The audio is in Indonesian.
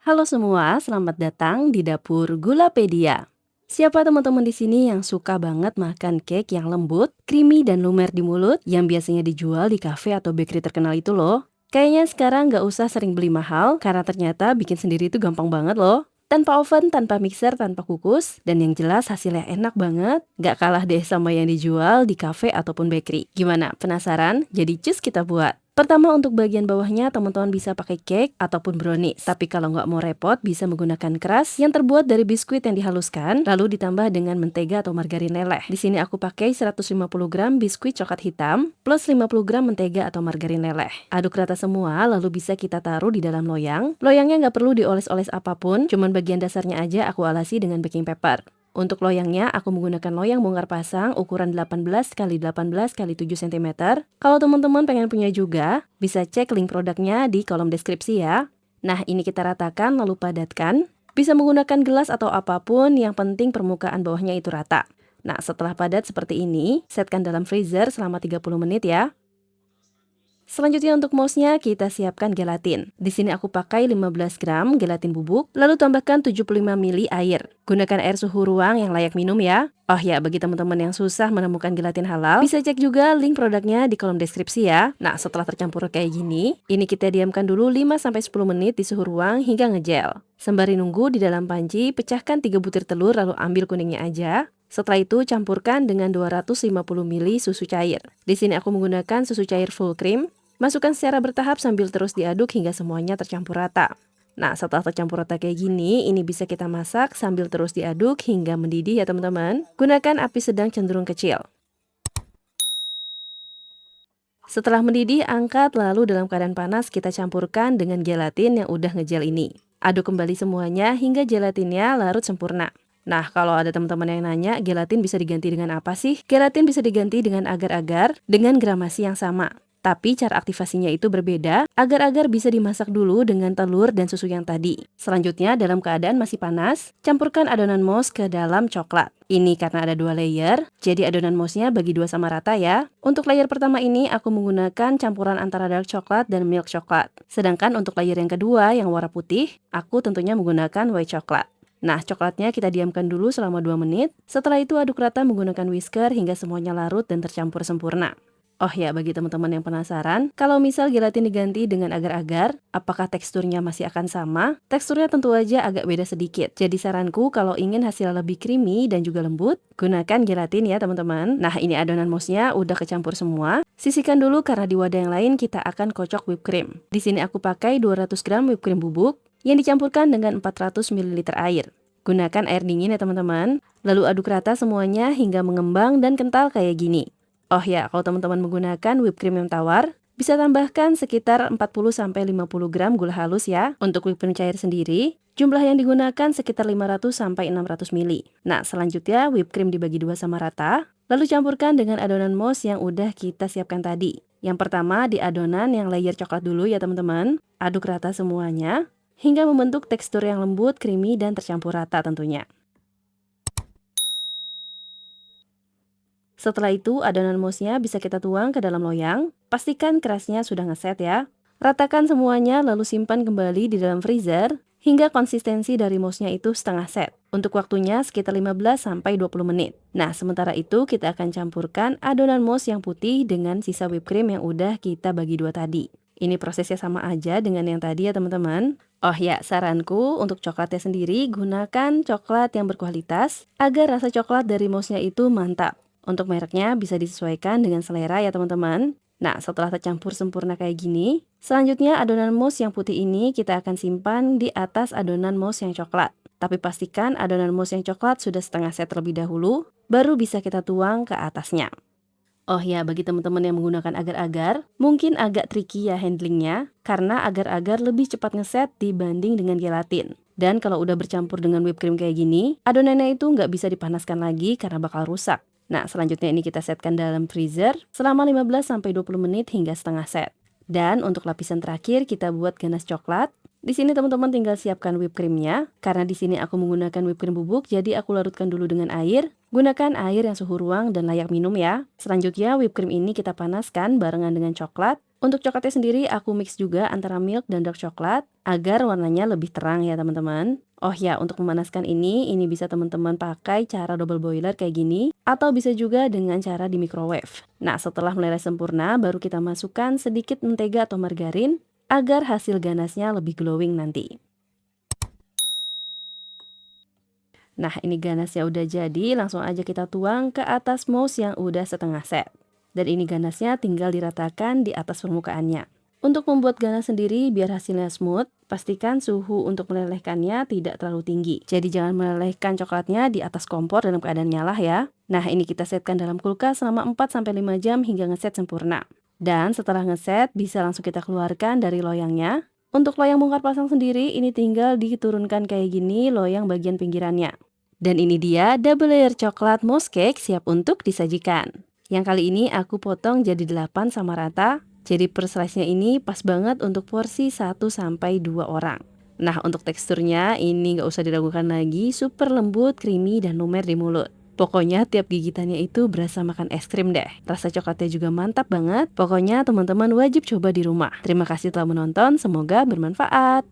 Halo semua, selamat datang di dapur Gulapedia. Siapa teman-teman di sini yang suka banget makan cake yang lembut, creamy dan lumer di mulut yang biasanya dijual di cafe atau bakery terkenal itu loh? Kayaknya sekarang nggak usah sering beli mahal karena ternyata bikin sendiri itu gampang banget loh. Tanpa oven, tanpa mixer, tanpa kukus, dan yang jelas hasilnya enak banget. Nggak kalah deh sama yang dijual di cafe ataupun bakery. Gimana, penasaran? Jadi cus kita buat. Pertama untuk bagian bawahnya teman-teman bisa pakai cake ataupun brownies. Tapi kalau nggak mau repot bisa menggunakan keras yang terbuat dari biskuit yang dihaluskan lalu ditambah dengan mentega atau margarin leleh. Di sini aku pakai 150 gram biskuit coklat hitam plus 50 gram mentega atau margarin leleh. Aduk rata semua lalu bisa kita taruh di dalam loyang. Loyangnya nggak perlu dioles-oles apapun, cuman bagian dasarnya aja aku alasi dengan baking paper. Untuk loyangnya, aku menggunakan loyang bongkar pasang ukuran 18 kali 18 kali 7 cm. Kalau teman-teman pengen punya juga, bisa cek link produknya di kolom deskripsi ya. Nah, ini kita ratakan lalu padatkan. Bisa menggunakan gelas atau apapun, yang penting permukaan bawahnya itu rata. Nah, setelah padat seperti ini, setkan dalam freezer selama 30 menit ya. Selanjutnya untuk mouse-nya kita siapkan gelatin. Di sini aku pakai 15 gram gelatin bubuk, lalu tambahkan 75 ml air. Gunakan air suhu ruang yang layak minum ya. Oh ya, bagi teman-teman yang susah menemukan gelatin halal, bisa cek juga link produknya di kolom deskripsi ya. Nah, setelah tercampur kayak gini, ini kita diamkan dulu 5-10 menit di suhu ruang hingga ngegel. Sembari nunggu di dalam panci, pecahkan 3 butir telur lalu ambil kuningnya aja. Setelah itu campurkan dengan 250 ml susu cair. Di sini aku menggunakan susu cair full cream. Masukkan secara bertahap sambil terus diaduk hingga semuanya tercampur rata. Nah, setelah tercampur rata kayak gini, ini bisa kita masak sambil terus diaduk hingga mendidih ya teman-teman. Gunakan api sedang cenderung kecil. Setelah mendidih, angkat lalu dalam keadaan panas kita campurkan dengan gelatin yang udah ngegel ini. Aduk kembali semuanya hingga gelatinnya larut sempurna. Nah, kalau ada teman-teman yang nanya, gelatin bisa diganti dengan apa sih? Gelatin bisa diganti dengan agar-agar dengan gramasi yang sama. Tapi cara aktivasinya itu berbeda, agar-agar bisa dimasak dulu dengan telur dan susu yang tadi. Selanjutnya, dalam keadaan masih panas, campurkan adonan mousse ke dalam coklat. Ini karena ada 2 layer, jadi adonan mousse-nya bagi 2 sama rata ya. Untuk layer pertama ini, aku menggunakan campuran antara dark coklat dan milk coklat. Sedangkan untuk layer yang kedua, yang warna putih, aku tentunya menggunakan white coklat. Nah, coklatnya kita diamkan dulu selama 2 menit. Setelah itu aduk rata menggunakan whisker hingga semuanya larut dan tercampur sempurna. Oh ya, bagi teman-teman yang penasaran, kalau misal gelatin diganti dengan agar-agar, apakah teksturnya masih akan sama? Teksturnya tentu aja agak beda sedikit. Jadi saranku kalau ingin hasil lebih creamy dan juga lembut, gunakan gelatin ya teman-teman. Nah, ini adonan mousse-nya udah kecampur semua. Sisihkan dulu karena di wadah yang lain kita akan kocok whipped cream. Di sini aku pakai 200 gram whipped cream bubuk yang dicampurkan dengan 400 ml air. Gunakan air dingin ya teman-teman. Lalu aduk rata semuanya hingga mengembang dan kental kayak gini. Oh ya, kalau teman-teman menggunakan whipped cream yang tawar, bisa tambahkan sekitar 40-50 gram gula halus ya. Untuk whipped cream cair sendiri, jumlah yang digunakan sekitar 500-600 ml. Nah, selanjutnya whipped cream dibagi 2 sama rata, lalu campurkan dengan adonan mousse yang udah kita siapkan tadi. Yang pertama di adonan yang layer coklat dulu ya teman-teman. Aduk rata semuanya, hingga membentuk tekstur yang lembut, creamy, dan tercampur rata tentunya. Setelah itu, adonan mousse-nya bisa kita tuang ke dalam loyang. Pastikan kerasnya sudah ngeset ya. Ratakan semuanya lalu simpan kembali di dalam freezer hingga konsistensi dari mousse-nya itu setengah set. Untuk waktunya sekitar 15-20 menit. Nah, sementara itu kita akan campurkan adonan mousse yang putih dengan sisa whipped cream yang udah kita bagi 2 tadi. Ini prosesnya sama aja dengan yang tadi ya teman-teman. Oh ya, saranku untuk coklatnya sendiri gunakan coklat yang berkualitas agar rasa coklat dari mousse-nya itu mantap. Untuk mereknya bisa disesuaikan dengan selera ya teman-teman. Nah, setelah tercampur sempurna kayak gini, selanjutnya adonan mousse yang putih ini kita akan simpan di atas adonan mousse yang coklat. Tapi pastikan adonan mousse yang coklat sudah setengah set terlebih dahulu, baru bisa kita tuang ke atasnya. Oh ya, bagi teman-teman yang menggunakan agar-agar, mungkin agak tricky ya handlingnya, karena agar-agar lebih cepat ngeset dibanding dengan gelatin. Dan kalau udah bercampur dengan whipped cream kayak gini, adonannya itu nggak bisa dipanaskan lagi karena bakal rusak. Nah, selanjutnya ini kita setkan dalam freezer selama 15-20 menit hingga setengah set. Dan untuk lapisan terakhir kita buat ganas coklat. Di sini teman-teman tinggal siapkan whipped creamnya. Karena di sini aku menggunakan whipped cream bubuk, jadi aku larutkan dulu dengan air. Gunakan air yang suhu ruang dan layak minum ya. Selanjutnya whipped cream ini kita panaskan barengan dengan coklat Untuk coklatnya sendiri aku mix juga antara milk dan dark coklat agar warnanya lebih terang ya teman-teman. Oh ya, untuk memanaskan ini bisa teman-teman pakai cara double boiler kayak gini atau bisa juga dengan cara di microwave. Nah, setelah meleleh sempurna baru kita masukkan sedikit mentega atau margarin agar hasil ganasnya lebih glowing nanti. Nah, ini ganasnya udah jadi, langsung aja kita tuang ke atas mousse yang udah setengah set. Dan ini ganasnya tinggal diratakan di atas permukaannya. Untuk membuat ganas sendiri biar hasilnya smooth, pastikan suhu untuk melelehkannya tidak terlalu tinggi. Jadi jangan melelehkan coklatnya di atas kompor dalam keadaan nyala ya. Nah, ini kita setkan dalam kulkas selama 4-5 jam hingga ngeset sempurna. Dan setelah ngeset, bisa langsung kita keluarkan dari loyangnya. Untuk loyang bongkar pasang sendiri, ini tinggal diturunkan kayak gini loyang bagian pinggirannya. Dan ini dia double layer coklat mousse cake siap untuk disajikan. Yang kali ini aku potong jadi 8 sama rata. Jadi per slice-nya ini pas banget untuk porsi 1-2 orang. Nah, untuk teksturnya ini nggak usah diragukan lagi, super lembut, creamy, dan lumer di mulut. Pokoknya tiap gigitannya itu berasa makan es krim deh. Rasa coklatnya juga mantap banget. Pokoknya teman-teman wajib coba di rumah. Terima kasih telah menonton, semoga bermanfaat.